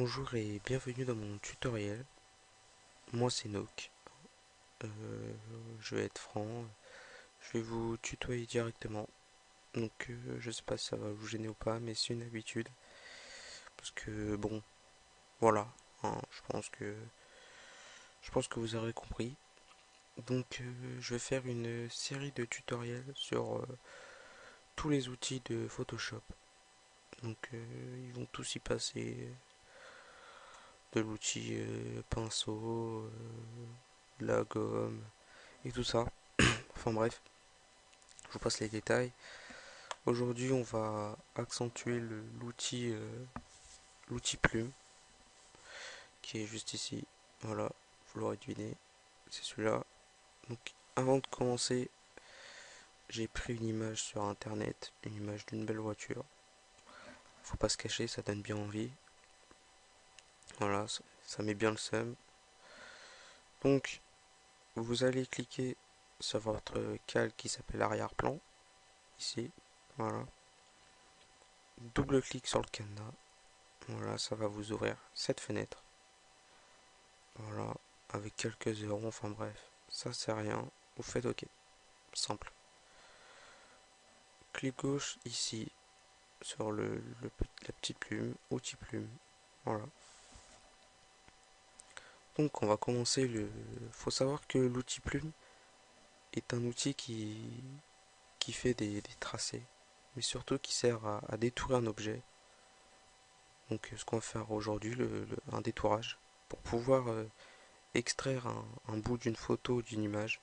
Bonjour et bienvenue dans mon tutoriel. Moi c'est Nook. Euh, je vais être franc, je vais vous tutoyer directement. Donc je sais pas si ça va vous gêner ou pas, mais c'est une habitude. Parce que bon, voilà, hein, je pense que vous aurez compris. Donc je vais faire une série de tutoriels sur tous les outils de Photoshop. Donc ils vont tous y passer de l'outil pinceau, de la gomme et tout ça. Enfin bref, je vous passe les détails. Aujourd'hui, on va accentuer l'outil plume qui est juste ici. Voilà, vous l'aurez deviné, c'est celui-là. Donc, avant de commencer, j'ai pris une image sur internet, une image d'une belle voiture. Faut pas se cacher, ça donne bien envie. Voilà, ça met bien le seum. Donc, vous allez cliquer sur votre calque qui s'appelle arrière-plan, ici. Voilà. Double-clic sur le cadenas. Voilà, ça va vous ouvrir cette fenêtre. Voilà, avec quelques zéros, enfin bref, ça c'est rien. Vous faites OK, simple. Clic gauche ici sur la petite plume, outil plume. Voilà. Donc on va commencer le. Faut savoir que l'outil plume est un outil qui fait des tracés, mais surtout qui sert à détourer un objet. Donc ce qu'on va faire aujourd'hui, un détourage, pour pouvoir extraire un bout d'une photo ou d'une image,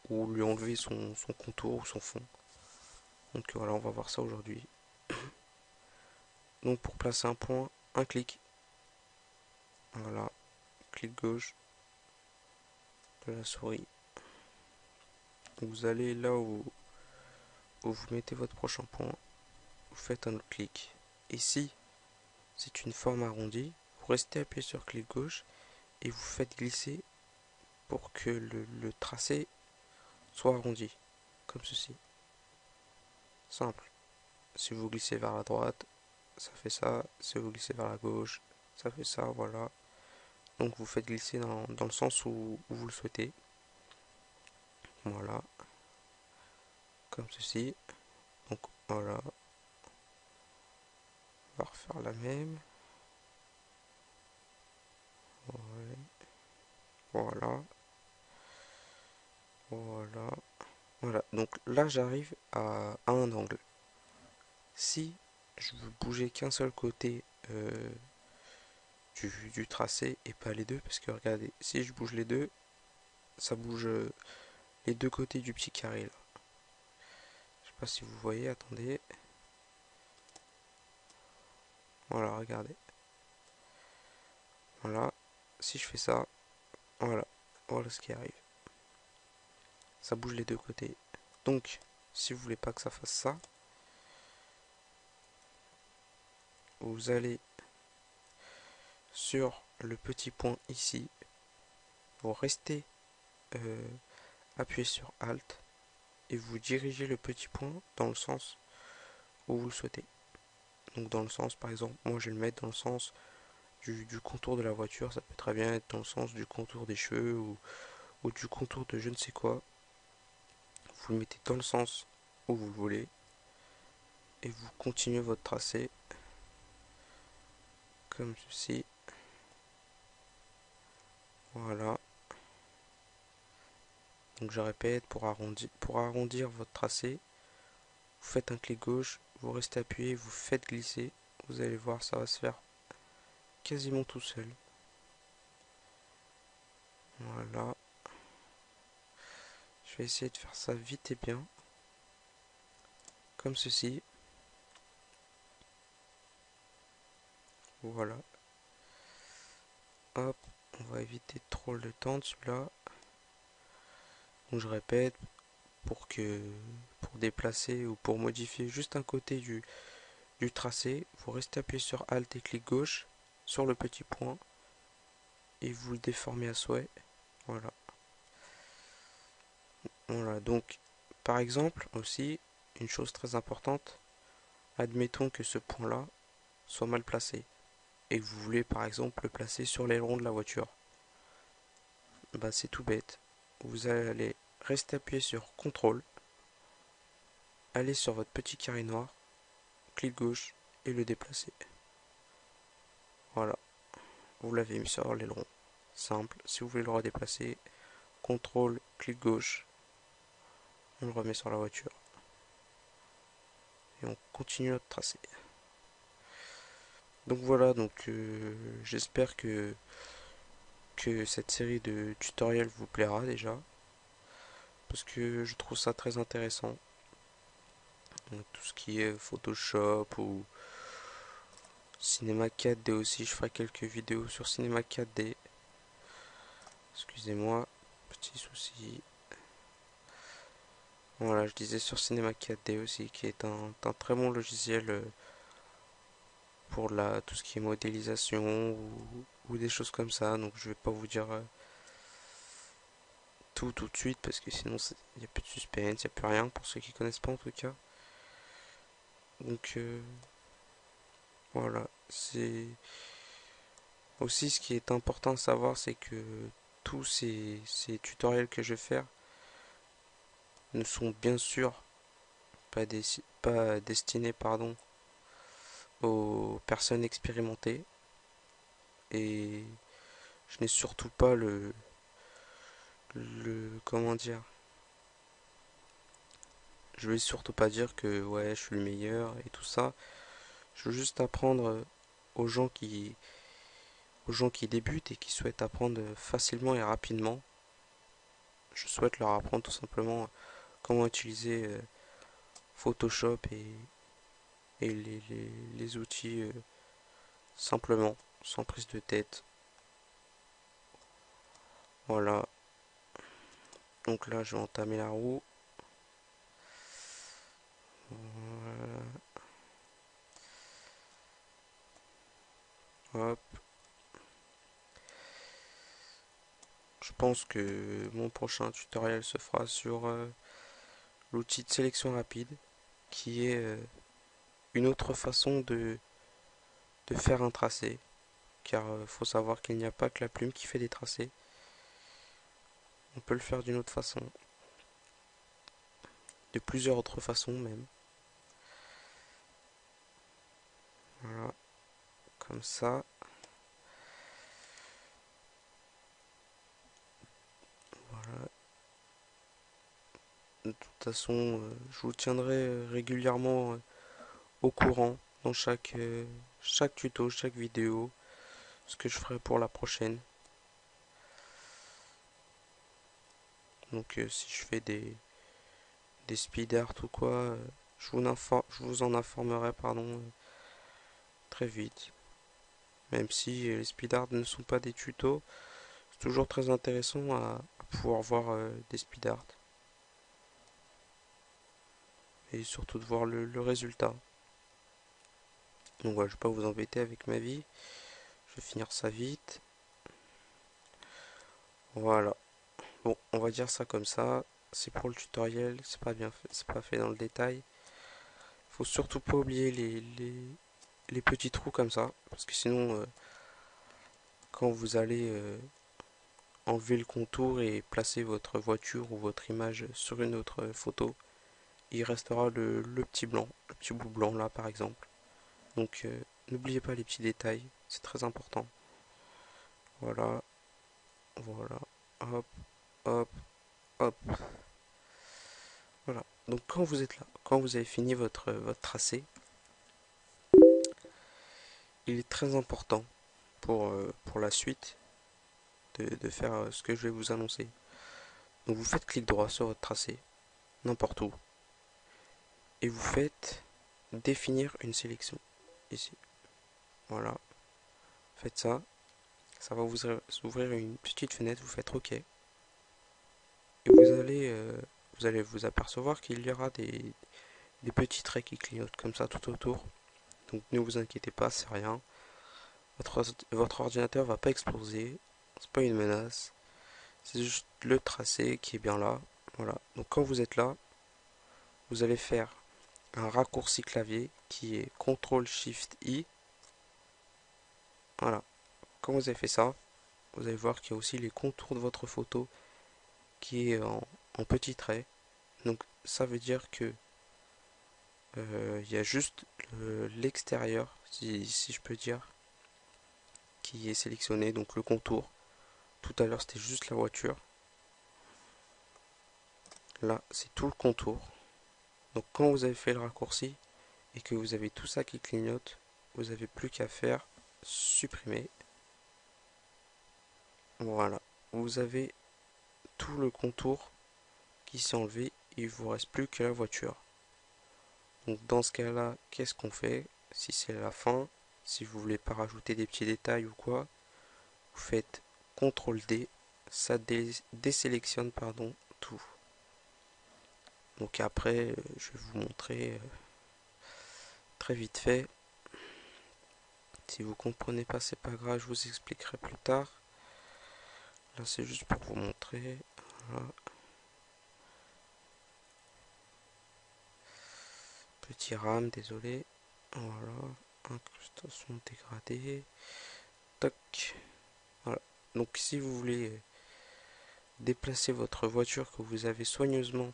ou lui enlever son contour ou son fond. Donc voilà, on va voir ça aujourd'hui. Donc pour placer un point, un clic. Voilà, clic gauche de la souris. Vous allez là où vous mettez votre prochain point, vous faites un autre clic. Et si c'est une forme arrondie, vous restez appuyé sur clic gauche et vous faites glisser pour que le tracé soit arrondi, comme ceci. Simple. Si vous glissez vers la droite, ça fait ça. Si vous glissez vers la gauche, ça fait ça, voilà. Donc vous faites glisser dans le sens où vous le souhaitez. Voilà, comme ceci. Donc voilà, on va refaire la même. Voilà, voilà, voilà. Donc là, j'arrive à un angle. Si je veux bouger qu'un seul côté du tracé et pas les deux, parce que regardez, si je bouge les deux, ça bouge les deux côtés du petit carré là. Je sais pas si vous voyez, attendez. Voilà, regardez. Voilà, si je fais ça, voilà, voilà ce qui arrive. Ça bouge les deux côtés. Donc, si vous voulez pas que ça fasse ça, vous allez sur le petit point ici, vous restez euh, appuyé sur Alt et vous dirigez le petit point dans le sens où vous le souhaitez. Donc dans le sens, par exemple, moi je vais le mettre dans le sens du contour de la voiture, ça peut très bien être dans le sens du contour des cheveux ou du contour de je ne sais quoi. Vous le mettez dans le sens où vous le voulez et vous continuez votre tracé comme ceci. Voilà. Donc je répète, pour arrondir votre tracé, vous faites un clic gauche, vous restez appuyé, vous faites glisser. Vous allez voir, ça va se faire quasiment tout seul. Voilà. Je vais essayer de faire ça vite et bien. Comme ceci. Voilà. Hop. On va éviter trop le temps de celui-là. Donc je répète, pour déplacer ou pour modifier juste un côté du tracé, vous restez appuyé sur Alt et clic gauche sur le petit point et vous le déformez à souhait. Voilà. Voilà. Donc, par exemple, aussi, une chose très importante, admettons que ce point-là soit mal placé. et que vous voulez par exemple le placer sur l'aileron de la voiture, bah c'est tout bête. Vous allez rester appuyé sur CTRL, aller sur votre petit carré noir, clic gauche et le déplacer. Voilà, vous l'avez mis sur l'aileron. Simple, si vous voulez le redéplacer, CTRL, clic gauche, on le remet sur la voiture. Et on continue notre tracé. Donc voilà, j'espère que cette série de tutoriels vous plaira déjà, parce que je trouve ça très intéressant. Donc, tout ce qui est Photoshop ou Cinéma 4D aussi, je ferai quelques vidéos sur Cinéma 4D. Excusez-moi, petit souci. Voilà, je disais sur Cinéma 4D aussi, qui est un très bon logiciel pour tout ce qui est modélisation ou des choses comme ça. Donc je vais pas vous dire tout de suite parce que sinon il n'y a plus de suspense, il n'y a plus rien pour ceux qui connaissent pas en tout cas. Donc voilà, c'est aussi ce qui est important à savoir, c'est que tous ces tutoriels que je vais faire ne sont bien sûr pas destinés aux personnes expérimentées, et je n'ai surtout pas le comment dire, je vais surtout pas dire que ouais je suis le meilleur et tout ça. Je veux juste apprendre aux gens qui débutent et qui souhaitent apprendre facilement et rapidement. Je souhaite leur apprendre tout simplement comment utiliser Photoshop et les outils simplement, sans prise de tête. Voilà, donc là je vais entamer la roue. Voilà. Hop. Je pense que mon prochain tutoriel se fera sur l'outil de sélection rapide, qui est une autre façon de faire un tracé. Car faut savoir qu'il n'y a pas que la plume qui fait des tracés. On peut le faire d'une autre façon. De plusieurs autres façons même. Voilà, comme ça. Voilà. De toute façon, je vous tiendrai régulièrement au courant dans chaque tuto, chaque vidéo, ce que je ferai pour la prochaine. Donc si je fais des speed art ou quoi, je vous en informerai très vite. Même si les speed art ne sont pas des tutos, c'est toujours très intéressant à pouvoir voir des speed art. Et surtout de voir le résultat. Donc voilà, je vais pas vous embêter avec ma vie. Je vais finir ça vite. Voilà. Bon, on va dire ça comme ça. C'est pour le tutoriel, c'est pas bien fait, c'est pas fait dans le détail. Faut surtout pas oublier les petits trous comme ça, parce que sinon, quand vous allez enlever le contour et placer votre voiture ou votre image sur une autre photo, il restera le petit blanc, le petit bout blanc là par exemple. Donc n'oubliez pas les petits détails, c'est très important. Voilà, voilà, hop, hop, hop. Voilà. Donc quand vous êtes là, quand vous avez fini votre tracé, il est très important pour la suite de faire ce que je vais vous annoncer. Donc vous faites clic droit sur votre tracé, n'importe où, et vous faites définir une sélection, ici. Voilà, faites ça, ça va vous ouvrir une petite fenêtre, vous faites OK, et vous allez vous apercevoir qu'il y aura des petits traits qui clignotent comme ça tout autour. Donc ne vous inquiétez pas, c'est rien. Votre ordinateur va pas exploser, c'est pas une menace, c'est juste le tracé qui est bien là. Voilà, donc quand vous êtes là, vous allez faire un raccourci clavier qui est CTRL SHIFT I, Voilà. Quand vous avez fait ça, vous allez voir qu'il y a aussi les contours de votre photo qui est en petits traits. Donc ça veut dire que il y a juste l'extérieur, si je peux dire, qui est sélectionné, donc le contour. Tout à l'heure c'était juste la voiture. Là c'est tout le contour. Donc quand vous avez fait le raccourci et que vous avez tout ça qui clignote, vous n'avez plus qu'à faire supprimer. Voilà. Vous avez tout le contour qui s'est enlevé. Il vous reste plus que la voiture. Donc dans ce cas-là, qu'est-ce qu'on fait? Si c'est la fin, si vous voulez pas rajouter des petits détails ou quoi, vous faites CTRL D, ça désélectionne pardon, tout. Donc après, je vais vous montrer très vite fait. Si vous comprenez pas, c'est pas grave, je vous expliquerai plus tard. Là, c'est juste pour vous montrer. Voilà. Petit RAM, désolé. Voilà. Incrustation dégradée. Toc. Voilà. Donc si vous voulez déplacer votre voiture que vous avez soigneusement,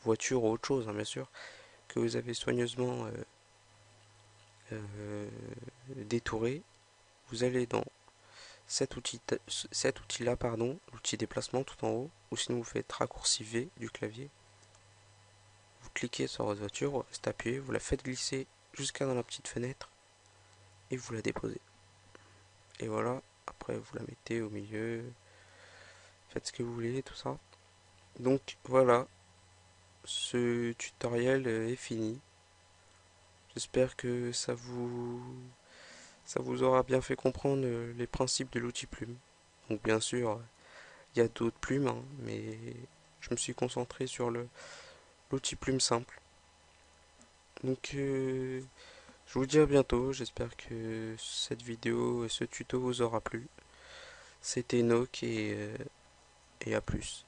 voiture ou autre chose, hein, bien sûr, que vous avez soigneusement détouré, vous allez dans cet outil-là, pardon, l'outil déplacement tout en haut, ou sinon vous faites raccourci V du clavier, vous cliquez sur votre voiture, vous restez appuyé, vous la faites glisser jusqu'à dans la petite fenêtre, et vous la déposez. Et voilà, après vous la mettez au milieu, faites ce que vous voulez, tout ça. Donc voilà, ce tutoriel est fini. J'espère que ça vous aura bien fait comprendre les principes de l'outil plume. Donc bien sûr, il y a d'autres plumes, hein, mais je me suis concentré sur l'outil plume simple. Donc je vous dis à bientôt, j'espère que cette vidéo et ce tuto vous aura plu. C'était Enoch et à plus.